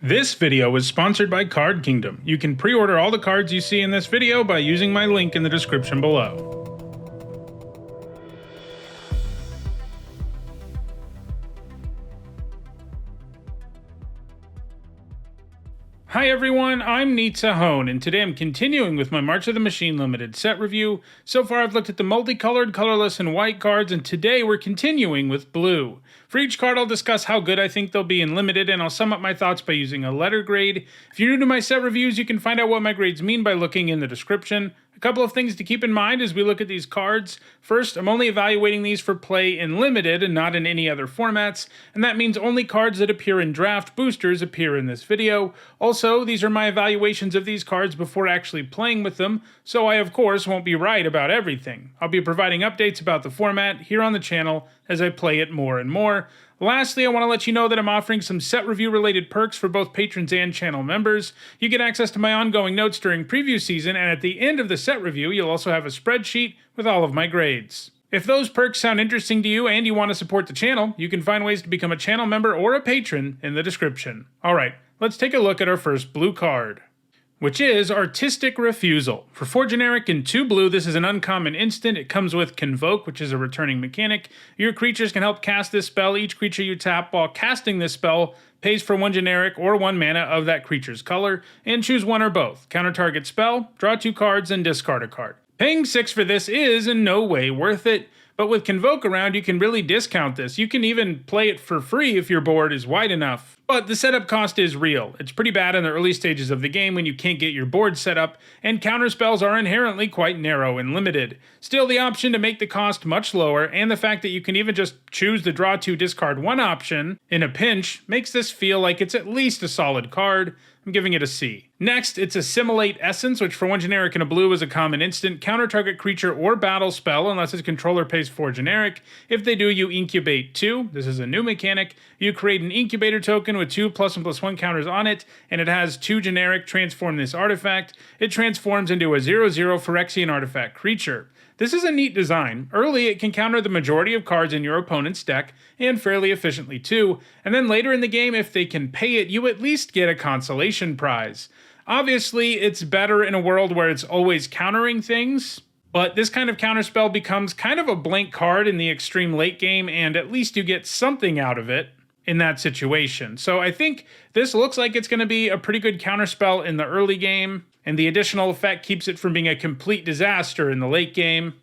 This video was sponsored by Card Kingdom. You can pre-order all the cards you see in this video by using my link in the description below. Hi everyone, I'm Nissa, and today I'm continuing with my March of the Machine Limited set review. So far I've looked at the multicolored, colorless, and white cards, and today we're continuing with blue. For each card I'll discuss how good I think they'll be in Limited, and I'll sum up my thoughts by using a letter grade. If you're new to my set reviews, you can find out what my grades mean by looking in the description. A couple of things to keep in mind as we look at these cards. First, I'm only evaluating these for play in Limited and not in any other formats, and that means only cards that appear in draft boosters appear in this video. Also, these are my evaluations of these cards before actually playing with them, so I of course won't be right about everything. I'll be providing updates about the format here on the channel as I play it more and more. Lastly, I want to let you know that I'm offering some set review related perks for both patrons and channel members. You get access to my ongoing notes during preview season, and at the end of the set review, you'll also have a spreadsheet with all of my grades. If those perks sound interesting to you and you want to support the channel, you can find ways to become a channel member or a patron in the description. Alright, let's take a look at our first blue card, which is Artistic Refusal. For 4 generic and 2 blue, this is an uncommon instant. It comes with Convoke, which is a returning mechanic. Your creatures can help cast this spell. Each creature you tap while casting this spell pays for 1 generic or 1 mana of that creature's color, and choose one or both. Counter target spell, draw 2 cards, and discard a card. Paying 6 for this is in no way worth it, but with Convoke around, you can really discount this. You can even play it for free if your board is wide enough. But the setup cost is real. It's pretty bad in the early stages of the game when you can't get your board set up, and counter spells are inherently quite narrow and limited. Still, the option to make the cost much lower, and the fact that you can even just choose the draw 2 discard 1 option in a pinch, makes this feel like it's at least a solid card. I'm giving it a C. Next, it's Assimilate Essence, which for 1 generic and a blue is a common instant. Counter target creature or battle spell unless its controller pays 4 generic. If they do, you incubate 2. This is a new mechanic. You create an incubator token with 2 +1/+1 counters on it, and it has 2 generic. Transform this artifact. It transforms into a 0/0 Phyrexian artifact creature. This is a neat design. Early, it can counter the majority of cards in your opponent's deck, and fairly efficiently too, and then later in the game, if they can pay it, you at least get a consolation prize. Obviously, it's better in a world where it's always countering things, but this kind of counterspell becomes kind of a blank card in the extreme late game, and at least you get something out of it in that situation. So I think this looks like it's going to be a pretty good counterspell in the early game, and the additional effect keeps it from being a complete disaster in the late game.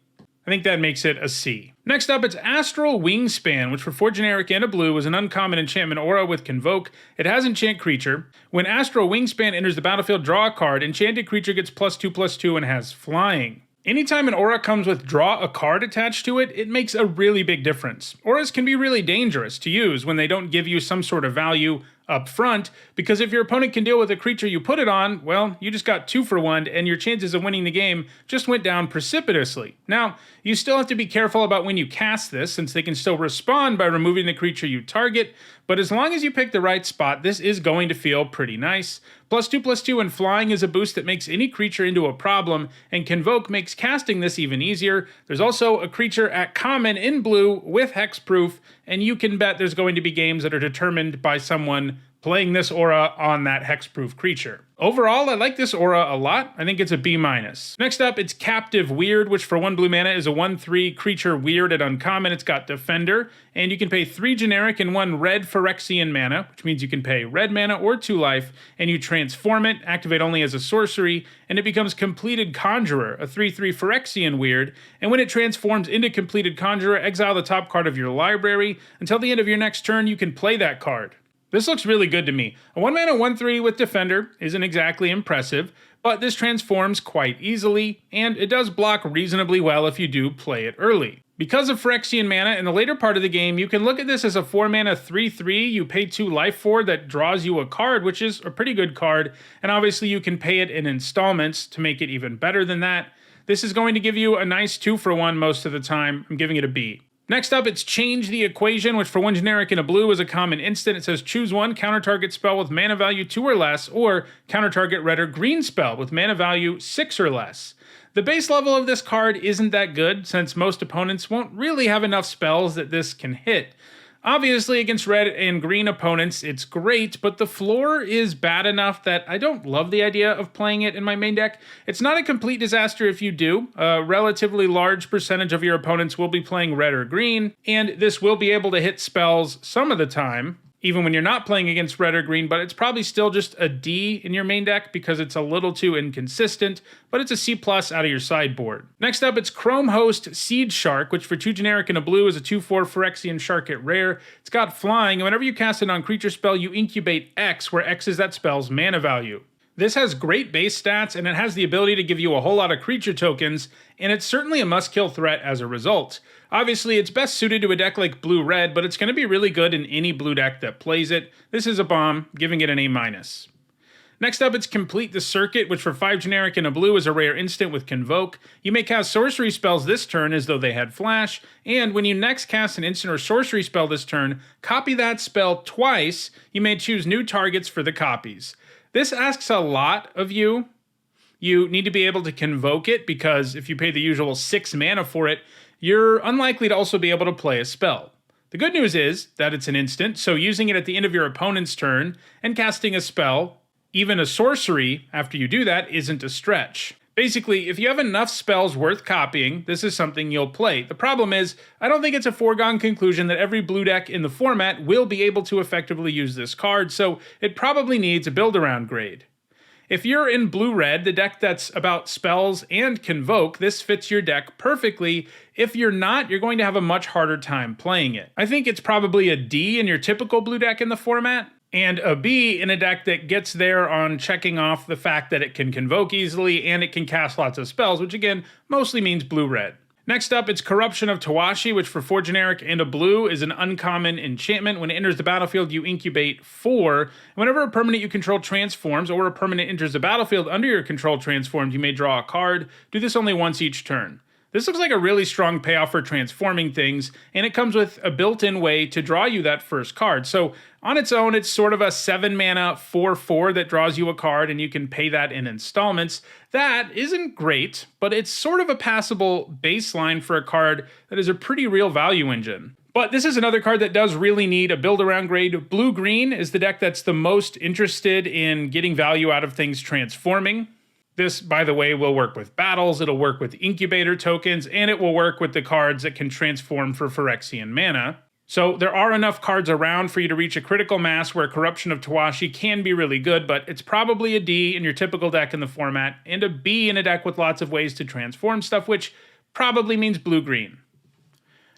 I think that makes it a C. Next up, it's Astral Wingspan, which for 4 generic and a blue is an uncommon enchantment aura with Convoke. It has enchant creature. When Astral Wingspan enters the battlefield, draw a card. Enchanted creature gets +2/+2 and has flying. Anytime an aura comes with draw a card attached to it, it makes a really big difference. Auras can be really dangerous to use when they don't give you some sort of value up front, because if your opponent can deal with a creature you put it on, well, you just got 2 for 1, and your chances of winning the game just went down precipitously. Now, you still have to be careful about when you cast this, since they can still respond by removing the creature you target, but as long as you pick the right spot, this is going to feel pretty nice. +2/+2 and flying is a boost that makes any creature into a problem, and Convoke makes casting this even easier. There's also a creature at common in blue with hexproof, and you can bet there's going to be games that are determined by someone playing this aura on that hexproof creature. Overall, I like this aura a lot. I think it's a B-. Next up, it's Captive Weird, which for 1 blue mana is a 1/3 creature weird at uncommon. It's got Defender, and you can pay 3 generic and 1 red Phyrexian mana, which means you can pay red mana or 2 life, and you transform it, activate only as a sorcery, and it becomes Completed Conjurer, a 3/3 Phyrexian weird, and when it transforms into Completed Conjurer, exile the top card of your library. Until the end of your next turn, you can play that card. This looks really good to me. A 1 mana 1/3 with Defender isn't exactly impressive, but this transforms quite easily, and it does block reasonably well if you do play it early. Because of Phyrexian mana, in the later part of the game, you can look at this as a 4 mana 3/3 you pay 2 life for that draws you a card, which is a pretty good card, and obviously you can pay it in installments to make it even better than that. This is going to give you a nice 2 for 1 most of the time. I'm giving it a B. Next up, it's Change the Equation, which for 1 generic and a blue is a common instant. It says choose 1 counter target spell with mana value 2 or less, or counter target red or green spell with mana value 6 or less. The base level of this card isn't that good, since most opponents won't really have enough spells that this can hit. Obviously, against red and green opponents, it's great, but the floor is bad enough that I don't love the idea of playing it in my main deck. It's not a complete disaster if you do. A relatively large percentage of your opponents will be playing red or green, and this will be able to hit spells some of the time, even when you're not playing against red or green, but it's probably still just a D in your main deck because it's a little too inconsistent, but it's a C+ out of your sideboard. Next up, it's Chrome Host Seed Shark, which for 2 generic and a blue is a 2/4 Phyrexian Shark at rare. It's got flying, and whenever you cast a non-creature spell, you incubate X, where X is that spell's mana value. This has great base stats, and it has the ability to give you a whole lot of creature tokens, and it's certainly a must-kill threat as a result. Obviously, it's best suited to a deck like blue-red, but it's going to be really good in any blue deck that plays it. This is a bomb, giving it an A-. Next up, it's Complete the Circuit, which for 5 generic and a blue is a rare instant with Convoke. You may cast sorcery spells this turn as though they had flash, and when you next cast an instant or sorcery spell this turn, copy that spell twice. You may choose new targets for the copies. This asks a lot of you. You need to be able to convoke it because if you pay the usual 6 mana for it, you're unlikely to also be able to play a spell. The good news is that it's an instant, so using it at the end of your opponent's turn and casting a spell, even a sorcery, after you do that, isn't a stretch. Basically, if you have enough spells worth copying, this is something you'll play. The problem is, I don't think it's a foregone conclusion that every blue deck in the format will be able to effectively use this card, so it probably needs a build-around grade. If you're in blue-red, the deck that's about spells and Convoke, this fits your deck perfectly. If you're not, you're going to have a much harder time playing it. I think it's probably a D in your typical blue deck in the format, and a B in a deck that gets there on checking off the fact that it can convoke easily and it can cast lots of spells, which again, mostly means blue-red. Next up, it's Corruption of Tawashi, which for 4 generic and a blue is an uncommon enchantment. When it enters the battlefield, you incubate 4. Whenever a permanent you control transforms, or a permanent enters the battlefield under your control transformed, you may draw a card. Do this only once each turn. This looks like a really strong payoff for transforming things, and it comes with a built-in way to draw you that first card. So on its own, it's sort of a 7 mana 4/4 that draws you a card, and you can pay that in installments. That isn't great, but it's sort of a passable baseline for a card that is a pretty real value engine. But this is another card that does really need a build-around grade. Blue-green is the deck that's the most interested in getting value out of things transforming. This, by the way, will work with battles, it'll work with incubator tokens, and it will work with the cards that can transform for Phyrexian mana. So there are enough cards around for you to reach a critical mass where Corruption of Tawashi can be really good, but it's probably a D in your typical deck in the format, and a B in a deck with lots of ways to transform stuff, which probably means blue-green.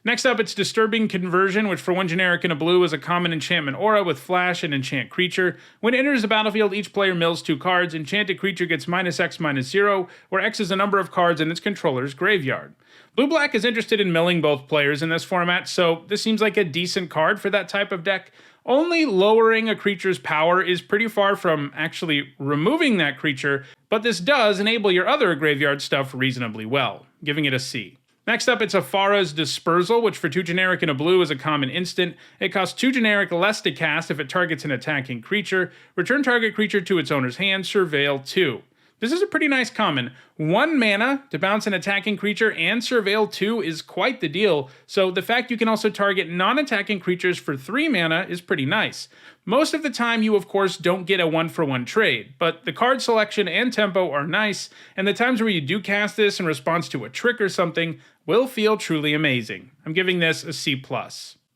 Next up, it's Disturbing Conversion, which for 1 generic and a blue is a common enchantment aura with flash and enchant creature. When it enters the battlefield, each player mills 2 cards. Enchanted creature gets -X/-0, where X is the number of cards in its controller's graveyard. Blue-black is interested in milling both players in this format, so this seems like a decent card for that type of deck. Only lowering a creature's power is pretty far from actually removing that creature, but this does enable your other graveyard stuff reasonably well, giving it a C. Next up, it's Afara's Dispersal, which for 2 generic and a blue is a common instant. It costs 2 generic less to cast if it targets an attacking creature. Return target creature to its owner's hand, surveil 2. This is a pretty nice common. 1 mana to bounce an attacking creature and surveil 2 is quite the deal, so the fact you can also target non-attacking creatures for 3 mana is pretty nice. Most of the time you of course don't get a 1-for-1 trade, but the card selection and tempo are nice, and the times where you do cast this in response to a trick or something will feel truly amazing. I'm giving this a C+.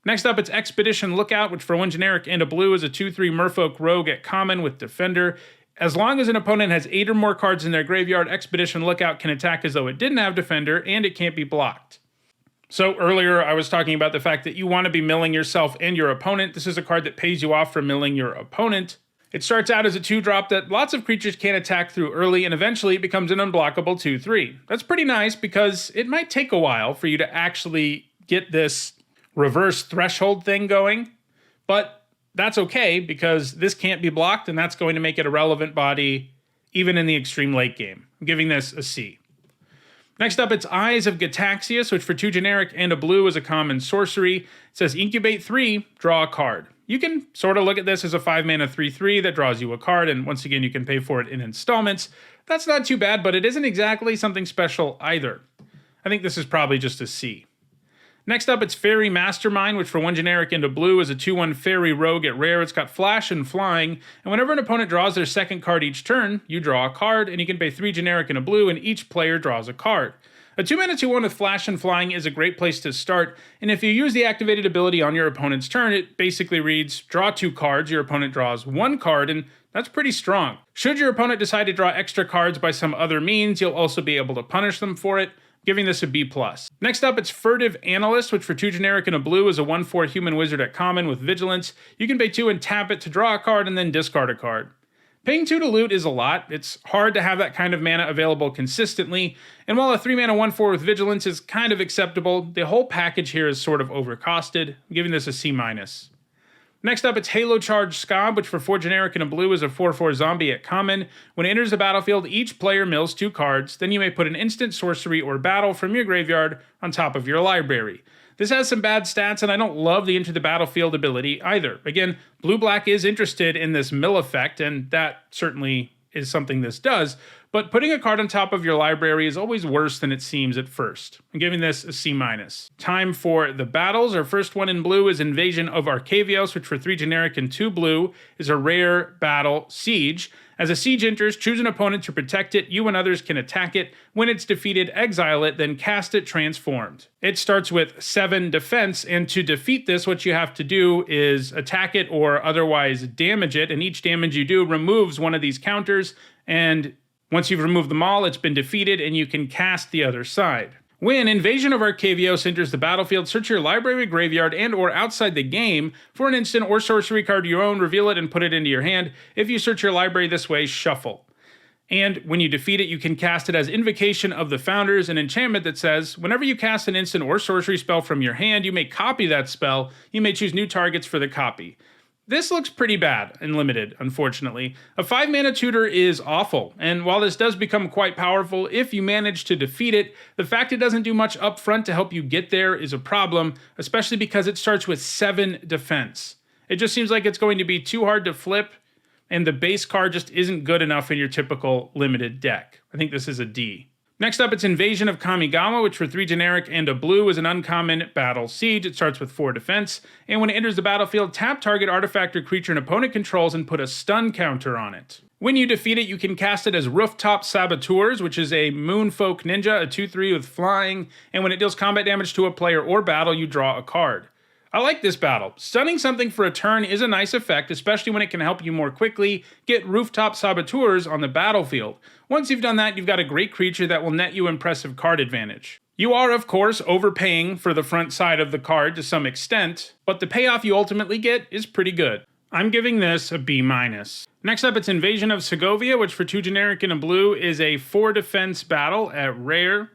Next up, it's Expedition Lookout, which for 1 generic and a blue is a 2/3 Merfolk Rogue at common with Defender. As long as an opponent has 8 or more cards in their graveyard, Expedition Lookout can attack as though it didn't have Defender, and it can't be blocked. So earlier I was talking about the fact that you want to be milling yourself and your opponent. This is a card that pays you off for milling your opponent. It starts out as a 2-drop that lots of creatures can attack through early, and eventually it becomes an unblockable 2/3. That's pretty nice because it might take a while for you to actually get this reverse threshold thing going, but that's okay because this can't be blocked, and that's going to make it a relevant body even in the extreme late game. I'm giving this a C. Next up, it's Eyes of Gitaxias, which for 2 generic and a blue is a common sorcery. It says incubate 3, draw a card. You can sort of look at this as a 5 mana 3/3 that draws you a card, and once again you can pay for it in installments. That's not too bad, but it isn't exactly something special either. I think this is probably just a C. Next up, it's Fairy Mastermind, which for 1 generic and a blue is a 2/1 Fairy Rogue at rare. It's got Flash and Flying, and whenever an opponent draws their second card each turn, you draw a card, and you can pay 3 generic and a blue, and each player draws a card. A 2-mana 2/1 with Flash and Flying is a great place to start, and if you use the activated ability on your opponent's turn, it basically reads, draw 2 cards, your opponent draws 1 card, and that's pretty strong. Should your opponent decide to draw extra cards by some other means, you'll also be able to punish them for it, giving this a B+. Next up, it's Furtive Analyst, which for 2 generic and a blue is a 1/4 human wizard at common with Vigilance. You can pay 2 and tap it to draw a card and then discard a card. Paying 2 to loot is a lot. It's hard to have that kind of mana available consistently, and while a 3-mana 1/4 with Vigilance is kind of acceptable, the whole package here is sort of overcosted. I'm giving this a C-. Next up, it's Halo Charge Scob, which for 4 generic and a blue is a 4/4 zombie at common. When it enters the battlefield, each player mills 2 cards, then you may put an instant, sorcery, or battle from your graveyard on top of your library. This has some bad stats, and I don't love the Enter the Battlefield ability either. Again, blue-black is interested in this mill effect, and that certainly is something this does, but putting a card on top of your library is always worse than it seems at first. I'm giving this a C-. Time for the battles. Our first one in blue is Invasion of Arcavios, which for 3 generic and 2 blue is a rare battle siege. As a siege enters, choose an opponent to protect it. You and others can attack it. When it's defeated, exile it, then cast it transformed. It starts with 7 defense, and to defeat this, what you have to do is attack it or otherwise damage it, and each damage you do removes one of these counters, and once you've removed them all, it's been defeated, and you can cast the other side. When Invasion of Arcavios enters the battlefield, search your library, graveyard, and or outside the game for an instant or sorcery card you own, reveal it, and put it into your hand. If you search your library this way, shuffle. And when you defeat it, you can cast it as Invocation of the Founders, an enchantment that says, whenever you cast an instant or sorcery spell from your hand, you may copy that spell. You may choose new targets for the copy. This looks pretty bad and limited, unfortunately. A 5-mana tutor is awful, and while this does become quite powerful, if you manage to defeat it, the fact it doesn't do much up front to help you get there is a problem, especially because it starts with 7 defense. It just seems like it's going to be too hard to flip, and the base card just isn't good enough in your typical limited deck. I think this is a D. Next up, it's Invasion of Kamigawa, which for 3 generic and a blue is an uncommon battle siege. It starts with 4 defense, and when it enters the battlefield, tap target artifact or creature an opponent controls and put a stun counter on it. When you defeat it, you can cast it as Rooftop Saboteurs, which is a Moonfolk Ninja, a 2/3 with flying, and when it deals combat damage to a player or battle, you draw a card. I like this battle. Stunning something for a turn is a nice effect, especially when it can help you more quickly get Rooftop Saboteurs on the battlefield. Once you've done that, you've got a great creature that will net you impressive card advantage. You are, of course, overpaying for the front side of the card to some extent, but the payoff you ultimately get is pretty good. I'm giving this a B-. Next up, it's Invasion of Segovia, which for 2 generic and a blue is a 4 defense battle at rare.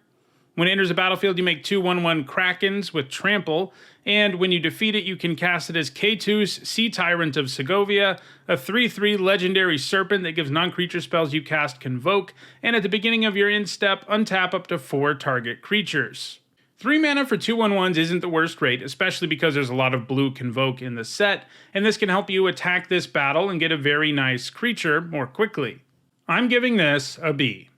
When it enters the battlefield, you make 2 1/1 Krakens with Trample, and when you defeat it, you can cast it as K2's Sea Tyrant of Segovia, a 3/3 legendary serpent that gives non-creature spells you cast Convoke, and at the beginning of your end step, untap up to 4 target creatures. 3 mana for 2 1/1s isn't the worst rate, especially because there's a lot of blue Convoke in the set, and this can help you attack this battle and get a very nice creature more quickly. I'm giving this a B.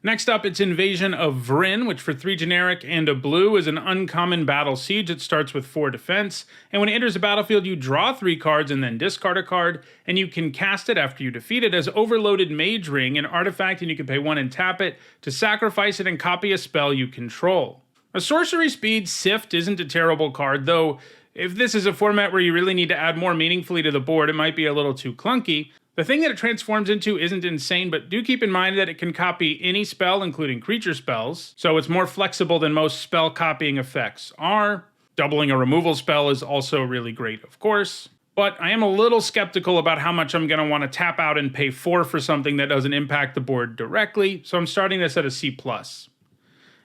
Next up, it's Invasion of Vryn, which for 3 generic and a blue is an uncommon battle siege. It starts with 4 defense, and when it enters the battlefield, you draw 3 cards and then discard a card, and you can cast it after you defeat it as Overloaded Mage Ring, an artifact, and you can pay 1 and tap it to sacrifice it and copy a spell you control. A sorcery speed Sift isn't a terrible card, though if this is a format where you really need to add more meaningfully to the board, it might be a little too clunky. The thing that it transforms into isn't insane, but do keep in mind that it can copy any spell, including creature spells, so it's more flexible than most spell copying effects are. Doubling a removal spell is also really great, of course, but I am a little skeptical about how much I'm going to want to tap out and pay 4 for something that doesn't impact the board directly, so I'm starting this at a C+.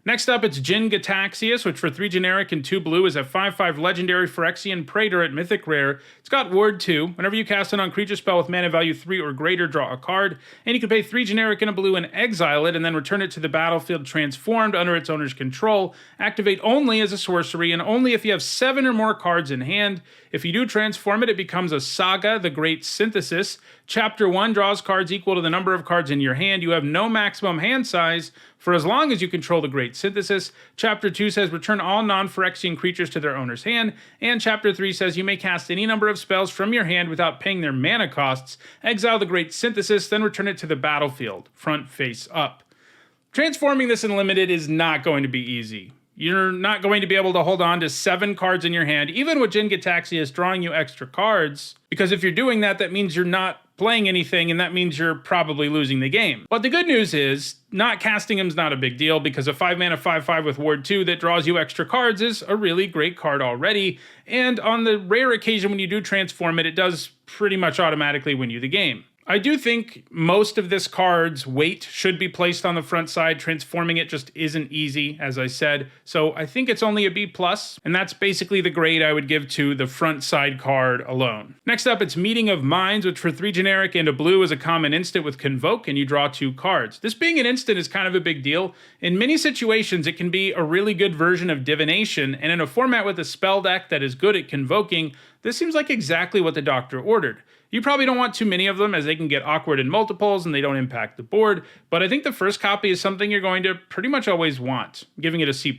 Next up, it's Gin-Gitaxias, which for 3 generic and 2 blue is a 5/5 legendary Phyrexian Praetor at Mythic Rare. It's got Ward 2. Whenever you cast it on creature spell with mana value 3 or greater, draw a card, and you can pay 3 generic and a blue and exile it, and then return it to the battlefield transformed under its owner's control. Activate only as a sorcery, and only if you have 7 or more cards in hand. If you do transform it, it becomes a Saga, the Great Synthesis. Chapter 1 draws cards equal to the number of cards in your hand. You have no maximum hand size for as long as you control the Great Synthesis. Chapter 2 says return all non-Phyrexian creatures to their owner's hand. And Chapter 3 says you may cast any number of spells from your hand without paying their mana costs. Exile the Great Synthesis, then return it to the battlefield, front face up. Transforming this in Limited is not going to be easy. You're not going to be able to hold on to 7 cards in your hand, even with Gin-Gitaxias drawing you extra cards, because if you're doing that, that means you're not playing anything, and that means you're probably losing the game. But the good news is, not casting him is not a big deal, because a 5-mana 5/5 with Ward 2 that draws you extra cards is a really great card already, and on the rare occasion when you do transform it, it does pretty much automatically win you the game. I do think most of this card's weight should be placed on the front side. Transforming it just isn't easy, as I said. So I think it's only a B+, and that's basically the grade I would give to the front side card alone. Next up, it's Meeting of Minds, which for 3 generic and a blue is a common instant with Convoke, and you draw 2 cards. This being an instant is kind of a big deal. In many situations, it can be a really good version of Divination, and in a format with a spell deck that is good at convoking, this seems like exactly what the Doctor ordered. You probably don't want too many of them as they can get awkward in multiples and they don't impact the board, but I think the first copy is something you're going to pretty much always want, giving it a C+.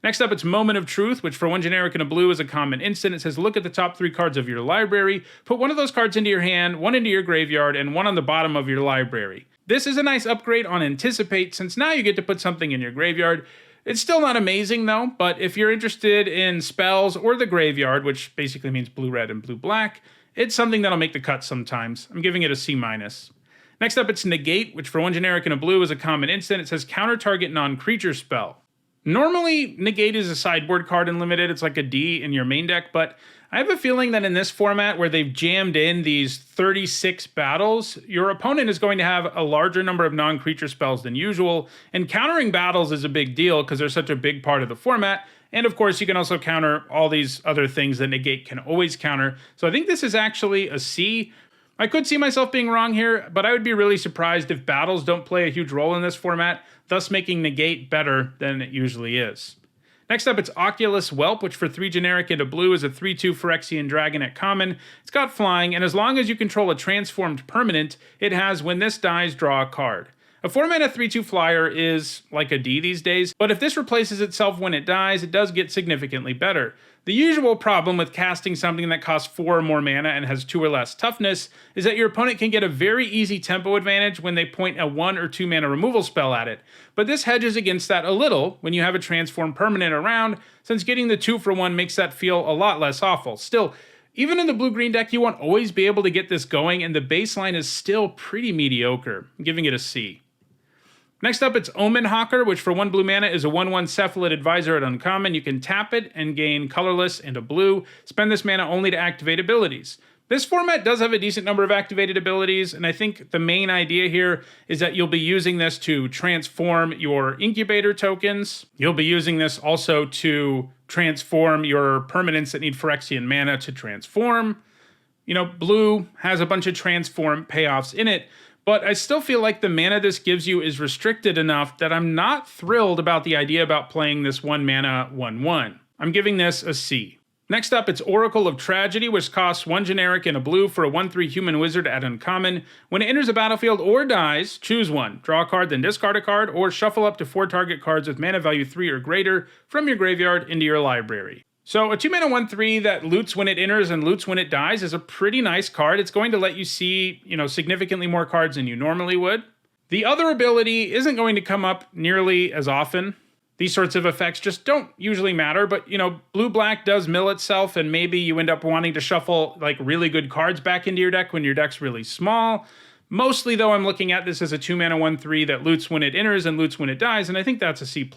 Next up, it's Moment of Truth, which for 1 generic and a blue is a common instant. It says look at the top 3 cards of your library, put one of those cards into your hand, 1 into your graveyard, and 1 on the bottom of your library. This is a nice upgrade on Anticipate, since now you get to put something in your graveyard. It's still not amazing though, but if you're interested in spells or the graveyard, which basically means blue-red and blue-black, it's something that'll make the cut sometimes. I'm giving it a C-. Next up, it's Negate, which for 1 generic and a blue is a common instant. It says counter target non-creature spell. Normally, Negate is a sideboard card in Limited. It's like a D in your main deck, but I have a feeling that in this format where they've jammed in these 36 battles, your opponent is going to have a larger number of non-creature spells than usual, and countering battles is a big deal because they're such a big part of the format. And of course, you can also counter all these other things that Negate can always counter. So I think this is actually a C. I could see myself being wrong here, but I would be really surprised if battles don't play a huge role in this format, thus making Negate better than it usually is. Next up, it's Oculus Whelp, which for 3 generic and a blue is a 3/2 Phyrexian dragon at common. It's got flying, and as long as you control a transformed permanent, it has when this dies, draw a card. A 4-mana 3/2 flyer is like a D these days, but if this replaces itself when it dies, it does get significantly better. The usual problem with casting something that costs 4 or more mana and has 2 or less toughness is that your opponent can get a very easy tempo advantage when they point a 1 or 2 mana removal spell at it. But this hedges against that a little when you have a transform permanent around, since getting the 2-for-1 makes that feel a lot less awful. Still, even in the blue-green deck, you won't always be able to get this going, and the baseline is still pretty mediocre. I'm giving it a C. Next up, it's Omen Hawker, which for 1 blue mana is a 1/1 Cephalid Advisor at uncommon. You can tap it and gain colorless and a blue. Spend this mana only to activate abilities. This format does have a decent number of activated abilities, and I think the main idea here is that you'll be using this to transform your incubator tokens. You'll be using this also to transform your permanents that need Phyrexian mana to transform. You know, blue has a bunch of transform payoffs in it, but I still feel like the mana this gives you is restricted enough that I'm not thrilled about the idea about playing this 1 mana 1/1. I'm giving this a C. Next up, it's Oracle of Tragedy, which costs 1 generic and a blue for a 1/3 human wizard at uncommon. When it enters a battlefield or dies, choose one. Draw a card, then discard a card, or shuffle up to 4 target cards with mana value 3 or greater from your graveyard into your library. So a 2 mana 1/3 that loots when it enters and loots when it dies is a pretty nice card. It's going to let you see, significantly more cards than you normally would. The other ability isn't going to come up nearly as often. These sorts of effects just don't usually matter, but blue-black does mill itself, and maybe you end up wanting to shuffle like really good cards back into your deck when your deck's really small. Mostly though, I'm looking at this as a 2 mana 1/3 that loots when it enters and loots when it dies, and I think that's a C+.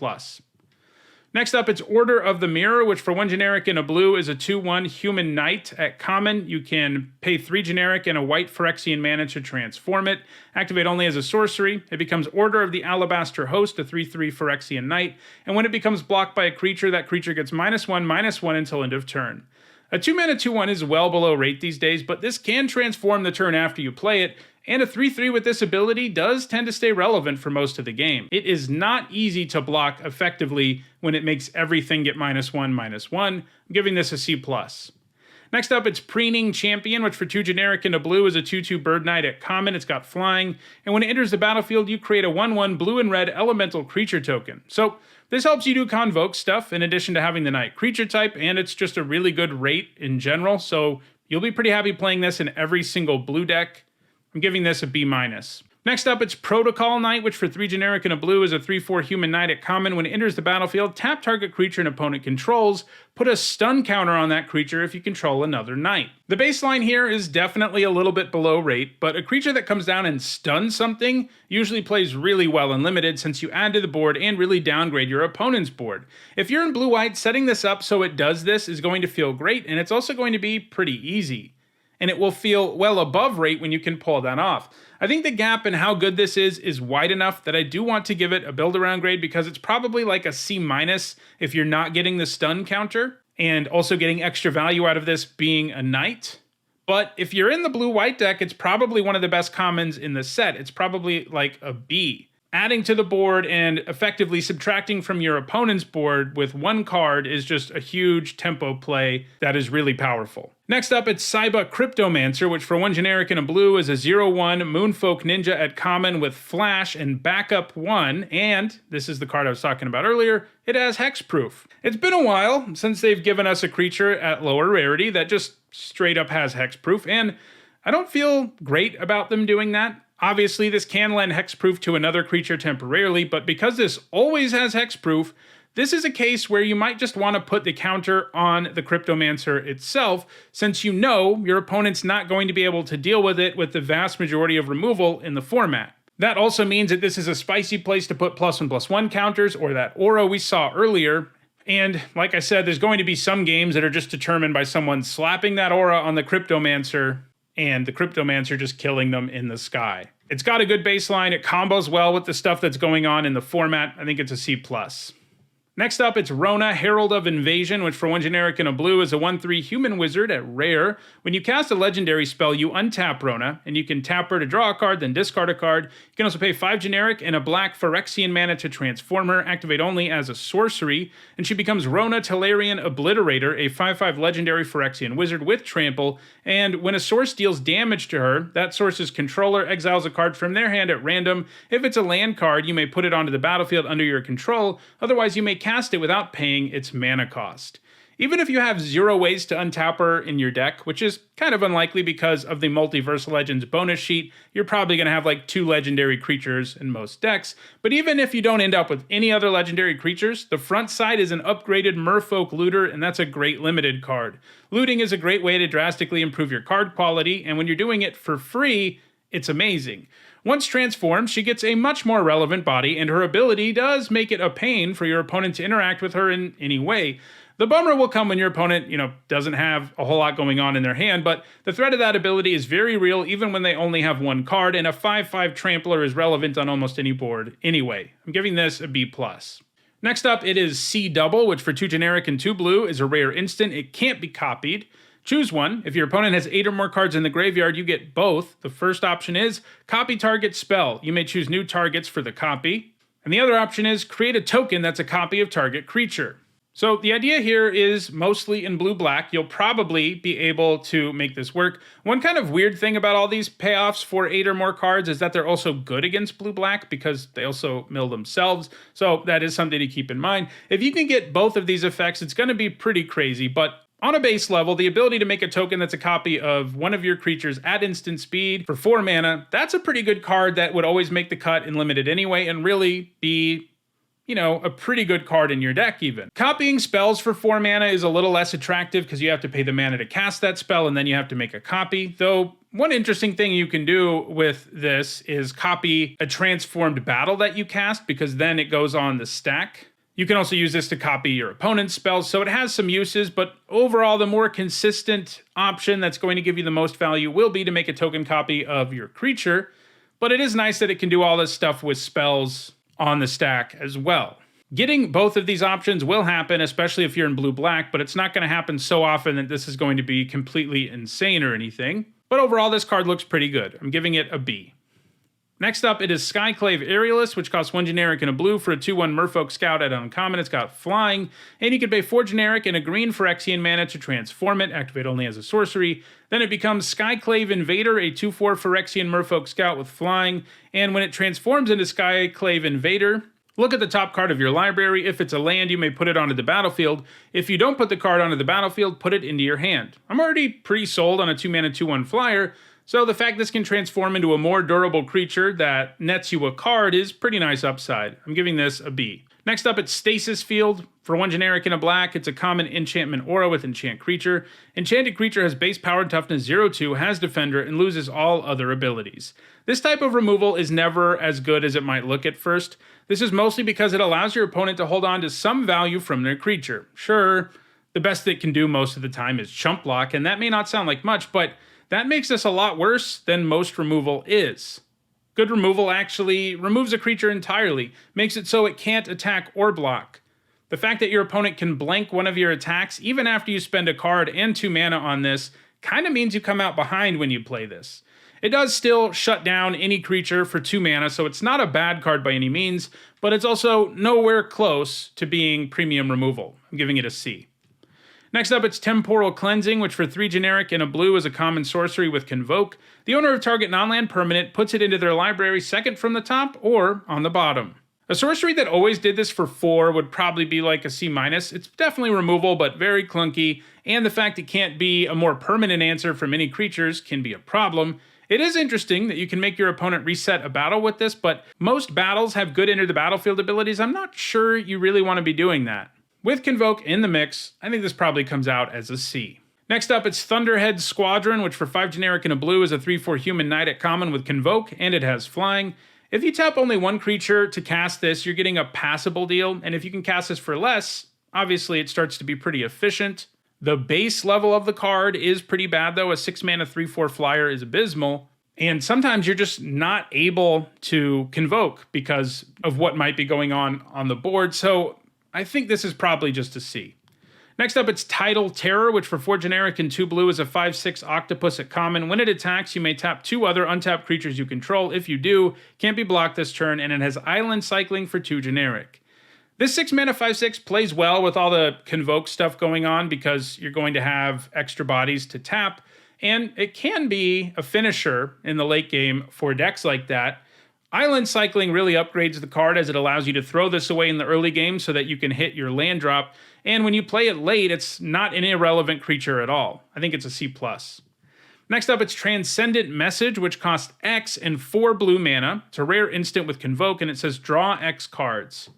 Next up, it's Order of the Mirror, which for 1 generic and a blue is a 2/1 human knight at common. You can pay 3 generic and a white Phyrexian mana to transform it. Activate only as a sorcery. It becomes Order of the Alabaster Host, a 3/3 Phyrexian knight, and when it becomes blocked by a creature, that creature gets -1/-1 until end of turn. A 2 mana 2/1 is well below rate these days, but this can transform the turn after you play it, and a 3/3 with this ability does tend to stay relevant for most of the game. It is not easy to block effectively when it makes everything get -1/-1. I'm giving this a C+. Next up, it's Preening Champion, which for 2 generic and a blue is a 2/2 Bird Knight at common. It's got flying, and when it enters the battlefield, you create a 1/1 blue and red elemental creature token. So this helps you do convoke stuff in addition to having the Knight creature type, and it's just a really good rate in general, so you'll be pretty happy playing this in every single blue deck. I'm giving this a B-. Next up, it's Protocol Knight, which for 3 generic and a blue is a 3/4 human knight at common. When it enters the battlefield, tap target creature an opponent controls, put a stun counter on that creature if you control another knight. The baseline here is definitely a little bit below rate, but a creature that comes down and stuns something usually plays really well in limited since you add to the board and really downgrade your opponent's board. If you're in blue-white, setting this up so it does this is going to feel great, and it's also going to be pretty easy. And it will feel well above rate when you can pull that off. I think the gap in how good this is wide enough that I do want to give it a build-around grade because it's probably like a C- if you're not getting the stun counter and also getting extra value out of this being a knight. But if you're in the blue-white deck, it's probably one of the best commons in the set. It's probably like a B. Adding to the board and effectively subtracting from your opponent's board with 1 card is just a huge tempo play that is really powerful. Next up, it's Saiba Cryptomancer, which for 1 generic and a blue is a 0/1 Moonfolk Ninja at common with flash and backup 1, and this is the card I was talking about earlier, it has hexproof. It's been a while since they've given us a creature at lower rarity that just straight up has hexproof, and I don't feel great about them doing that. Obviously, this can lend hexproof to another creature temporarily, but because this always has hexproof, this is a case where you might just want to put the counter on the Cryptomancer itself, since you know your opponent's not going to be able to deal with it with the vast majority of removal in the format. That also means that this is a spicy place to put +1/+1 counters, or that aura we saw earlier. And like I said, there's going to be some games that are just determined by someone slapping that aura on the Cryptomancer and the Cryptomancer just killing them in the sky. It's got a good baseline, it combos well with the stuff that's going on in the format. I think it's a C+. Next up, it's Rona, Herald of Invasion, which for 1 generic and a blue is a 1/3 human wizard at rare. When you cast a legendary spell, you untap Rona, and you can tap her to draw a card, then discard a card. You can also pay 5 generic and a black Phyrexian mana to transform her, activate only as a sorcery, and she becomes Rona Talarian Obliterator, a 5/5 legendary Phyrexian wizard with trample, and when a source deals damage to her, that source's controller exiles a card from their hand at random. If it's a land card, you may put it onto the battlefield under your control, otherwise you may cast it without paying its mana cost. Even if you have 0 ways to untap her in your deck, which is kind of unlikely because of the Multiverse Legends bonus sheet, you're probably going to have like 2 legendary creatures in most decks. But even if you don't end up with any other legendary creatures, the front side is an upgraded Merfolk Looter, and that's a great limited card. Looting is a great way to drastically improve your card quality, and when you're doing it for free, it's amazing. Once transformed, she gets a much more relevant body, and her ability does make it a pain for your opponent to interact with her in any way. The bummer will come when your opponent, doesn't have a whole lot going on in their hand, but the threat of that ability is very real even when they only have 1 card, and a 5/5 Trampler is relevant on almost any board anyway. I'm giving this a B+. Next up, it is C Double, which for 2 generic and 2 blue is a rare instant. It can't be copied. Choose one. If your opponent has 8 or more cards in the graveyard, you get both. The first option is copy target spell. You may choose new targets for the copy. And the other option is create a token that's a copy of target creature. So the idea here is mostly in blue-black. You'll probably be able to make this work. One kind of weird thing about all these payoffs for 8 or more cards is that they're also good against blue-black because they also mill themselves. So that is something to keep in mind. If you can get both of these effects, it's going to be pretty crazy, but on a base level, the ability to make a token that's a copy of one of your creatures at instant speed for 4 mana, that's a pretty good card that would always make the cut in limited anyway and really be, a pretty good card in your deck even. Copying spells for 4 mana is a little less attractive because you have to pay the mana to cast that spell and then you have to make a copy, though one interesting thing you can do with this is copy a transformed battle that you cast because then it goes on the stack. You can also use this to copy your opponent's spells, so it has some uses, but overall, the more consistent option that's going to give you the most value will be to make a token copy of your creature, but it is nice that it can do all this stuff with spells on the stack as well. Getting both of these options will happen, especially if you're in blue-black, but it's not going to happen so often that this is going to be completely insane or anything. But overall, this card looks pretty good. I'm giving it a B. Next up, it is Skyclave Aerialist, which costs 1 generic and a blue for a 2/1 Merfolk Scout at uncommon. It's got flying, and you can pay 4 generic and a green Phyrexian mana to transform it, activate only as a sorcery. Then it becomes Skyclave Invader, a 2/4 Phyrexian Merfolk Scout with flying, and when it transforms into Skyclave Invader, look at the top card of your library. If it's a land, you may put it onto the battlefield. If you don't put the card onto the battlefield, put it into your hand. I'm already pretty sold on a 2-mana 2/1 flyer, so the fact this can transform into a more durable creature that nets you a card is pretty nice upside. I'm giving this a B. Next up, it's Stasis Field. For 1 generic and a black, it's a common enchantment aura with enchant creature. Enchanted creature has base power and toughness 0/2, has defender, and loses all other abilities. This type of removal is never as good as it might look at first. This is mostly because it allows your opponent to hold on to some value from their creature. Sure, the best it can do most of the time is chump block, and that may not sound like much, but that makes this a lot worse than most removal is. Good removal actually removes a creature entirely, makes it so it can't attack or block. The fact that your opponent can blank one of your attacks, even after you spend a card and 2 mana on this, kind of means you come out behind when you play this. It does still shut down any creature for 2 mana, so it's not a bad card by any means, but it's also nowhere close to being premium removal. I'm giving it a C. Next up, it's Temporal Cleansing, which for 3 generic and a blue is a common sorcery with Convoke. The owner of target non-land permanent puts it into their library second from the top or on the bottom. A sorcery that always did this for 4 would probably be like a C-. It's definitely removal, but very clunky, and the fact it can't be a more permanent answer for many creatures can be a problem. It is interesting that you can make your opponent reset a battle with this, but most battles have good enter the battlefield abilities. I'm not sure you really want to be doing that. With Convoke in the mix, I think this probably comes out as a C. Next up, it's Thunderhead Squadron, which for 5 generic and a blue is a 3/4 human knight at common with Convoke, and it has flying. If you tap only 1 creature to cast this, you're getting a passable deal, and if you can cast this for less, obviously it starts to be pretty efficient. The base level of the card is pretty bad though. A 6 mana 3/4 flyer is abysmal, and sometimes you're just not able to Convoke because of what might be going on the board, so I think this is probably just a C. Next up, it's Tidal Terror, which for 4 generic and 2 blue is a 5/6 octopus at common. When it attacks, you may tap 2 other untapped creatures you control. If you do, can't be blocked this turn, and it has island cycling for 2 generic. This 6 mana 5/6 plays well with all the Convoke stuff going on because you're going to have extra bodies to tap, and it can be a finisher in the late game for decks like that. Island cycling really upgrades the card as it allows you to throw this away in the early game so that you can hit your land drop, and when you play it late, it's not an irrelevant creature at all. I think it's a C+. Next up, it's Transcendent Message, which costs X and 4 blue mana. It's a rare instant with Convoke, and it says draw X cards.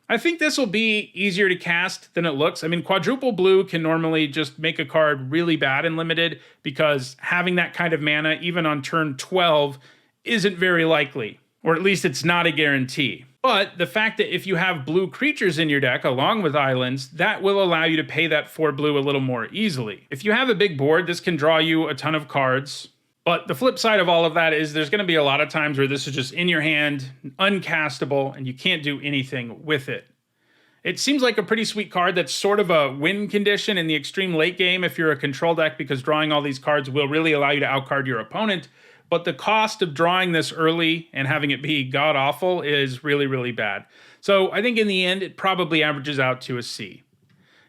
I think this will be easier to cast than it looks. I mean, quadruple blue can normally just make a card really bad in limited because having that kind of mana, even on turn 12, isn't very likely. Or at least it's not a guarantee. But the fact that if you have blue creatures in your deck along with islands, that will allow you to pay that 4 blue a little more easily. If you have a big board, this can draw you a ton of cards. But the flip side of all of that is there's going to be a lot of times where this is just in your hand, uncastable, and you can't do anything with it. It seems like a pretty sweet card that's sort of a win condition in the extreme late game if you're a control deck, because drawing all these cards will really allow you to outcard your opponent. But the cost of drawing this early and having it be god-awful is really, really bad. So I think in the end, it probably averages out to a C.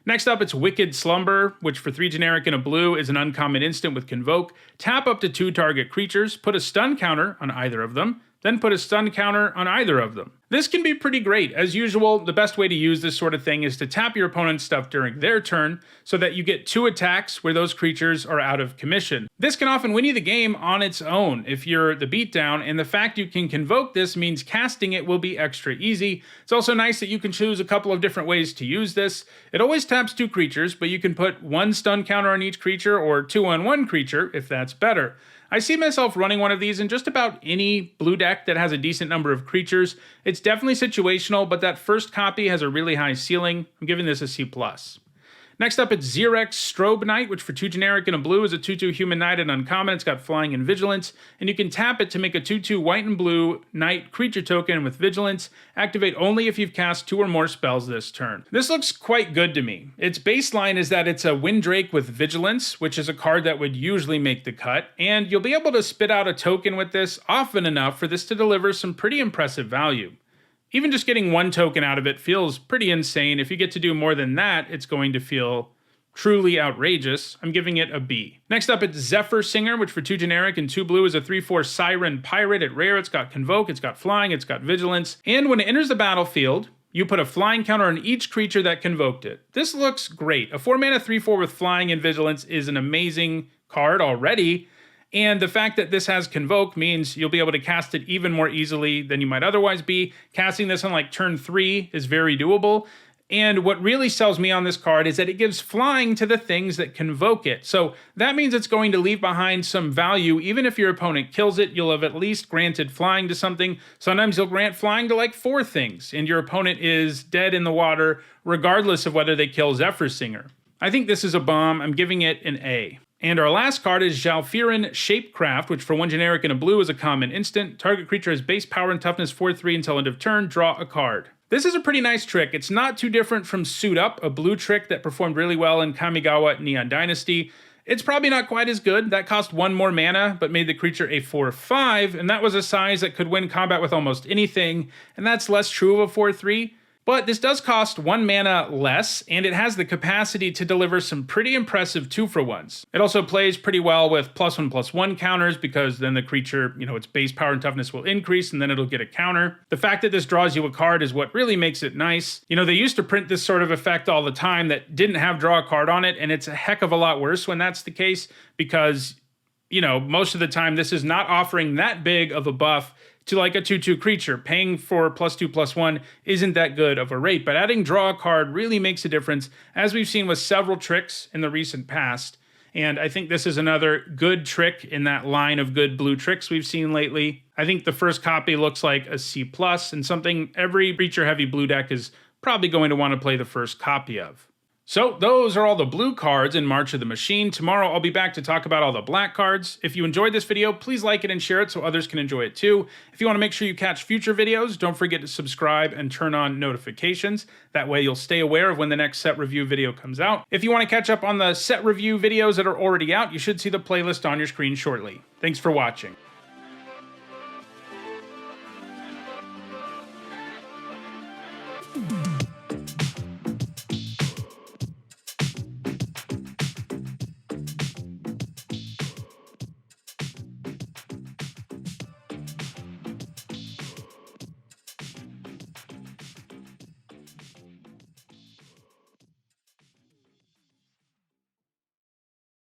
Next up, it's Wicked Slumber, which for 3 generic and a blue is an uncommon instant with Convoke. Tap up to 2 target creatures, put a stun counter on either of them, then put a stun counter on either of them. This can be pretty great. As usual, the best way to use this sort of thing is to tap your opponent's stuff during their turn so that you get 2 attacks where those creatures are out of commission. This can often win you the game on its own if you're the beatdown, and the fact you can Convoke this means casting it will be extra easy. It's also nice that you can choose a couple of different ways to use this. It always taps 2 creatures, but you can put 1 stun counter on each creature or 2 on 1 creature if that's better. I see myself running one of these in just about any blue deck that has a decent number of creatures. It's definitely situational, but that first copy has a really high ceiling. I'm giving this a C+. Next up, it's Xerex Strobe Knight, which for 2 generic and a blue is a 2/2 human knight and uncommon. It's got flying and vigilance, and you can tap it to make a 2/2 white and blue knight creature token with vigilance. Activate only if you've cast 2 or more spells this turn. This looks quite good to me. Its baseline is that it's a Windrake with vigilance, which is a card that would usually make the cut, and you'll be able to spit out a token with this often enough for this to deliver some pretty impressive value. Even just getting 1 token out of it feels pretty insane. If you get to do more than that, it's going to feel truly outrageous. I'm giving it a B. Next up, it's Zephyr Singer, which for 2 generic and 2 blue is a 3/4 Siren Pirate. At rare, it's got Convoke, it's got Flying, it's got Vigilance, and when it enters the battlefield, you put a flying counter on each creature that convoked it. This looks great. A 4-mana 3/4 with Flying and Vigilance is an amazing card already, and the fact that this has Convoke means you'll be able to cast it even more easily than you might otherwise be. Casting this on like turn 3 is very doable. And what really sells me on this card is that it gives flying to the things that convoke it. So that means it's going to leave behind some value. Even if your opponent kills it, you'll have at least granted flying to something. Sometimes you'll grant flying to like 4 things, and your opponent is dead in the water, regardless of whether they kill Zephyr Singer. I think this is a bomb. I'm giving it an A. And our last card is Zhalfirin Shapecraft, which for 1 generic and a blue is a common instant. Target creature has base power and toughness 4/3 until end of turn. Draw a card. This is a pretty nice trick. It's not too different from Suit Up, a blue trick that performed really well in Kamigawa Neon Dynasty. It's probably not quite as good. That cost 1 more mana, but made the creature a 4/5, and that was a size that could win combat with almost anything, and that's less true of a 4/3. But this does cost 1 mana less, and it has the capacity to deliver some pretty impressive 2-for-1s. It also plays pretty well with +1/+1 counters, because then the creature, its base power and toughness will increase, and then it'll get a counter. The fact that this draws you a card is what really makes it nice. They used to print this sort of effect all the time that didn't have draw a card on it, and it's a heck of a lot worse when that's the case, because most of the time this is not offering that big of a buff to like a 2/2 creature. Paying for +2/+1 isn't that good of a rate, but adding draw a card really makes a difference, as we've seen with several tricks in the recent past. And I think this is another good trick in that line of good blue tricks we've seen lately. I think the first copy looks like a C+, and something every creature-heavy blue deck is probably going to want to play the first copy of. So those are all the blue cards in March of the Machine. Tomorrow I'll be back to talk about all the black cards. If you enjoyed this video, please like it and share it so others can enjoy it too. If you want to make sure you catch future videos, don't forget to subscribe and turn on notifications. That way you'll stay aware of when the next set review video comes out. If you want to catch up on the set review videos that are already out, you should see the playlist on your screen shortly. Thanks for watching.